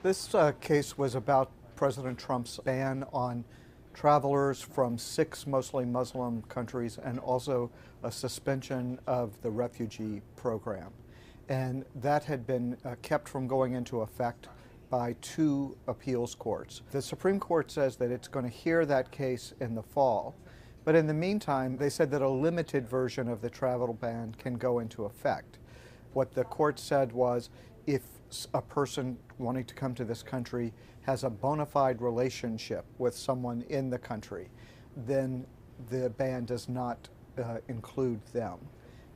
This case was about President Trump's ban on travelers from 6 mostly Muslim countries and also a suspension of the refugee program. And that had been kept from going into effect by 2 appeals courts. The Supreme Court says that it's going to hear that case in the fall. But in the meantime, they said that a limited version of the travel ban can go into effect. What the court said was if a person wanting to come to this country has a bona fide relationship with someone in the country, then the ban does not include them.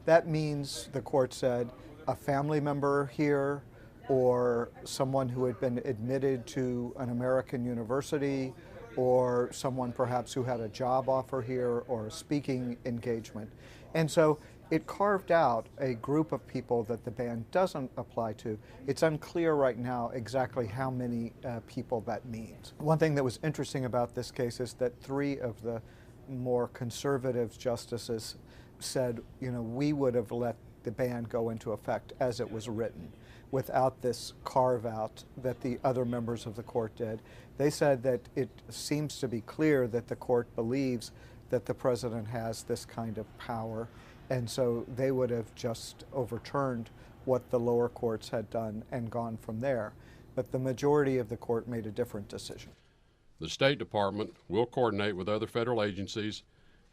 That means, the court said, a family member here or someone who had been admitted to an American university or someone perhaps who had a job offer here or a speaking engagement. And so it carved out a group of people that the ban doesn't apply to. It's unclear right now exactly how many people that means. One thing that was interesting about this case is that 3 of the more conservative justices said, we would have let the ban go into effect as it was written, without this carve-out that the other members of the court did. They said that it seems to be clear that the court believes that the president has this kind of power, and so they would have just overturned what the lower courts had done and gone from there. But the majority of the court made a different decision. The State Department will coordinate with other federal agencies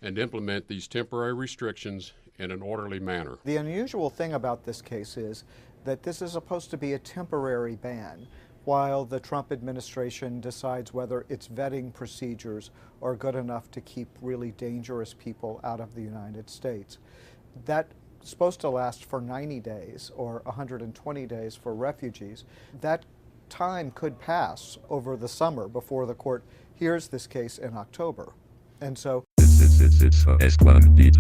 and implement these temporary restrictions in an orderly manner. The unusual thing about this case is that this is supposed to be a temporary ban while the Trump administration decides whether its vetting procedures are good enough to keep really dangerous people out of the United States. That's supposed to last for 90 days or 120 days for refugees. That time could pass over the summer before the court hears this case in October. And so it's S1 beat.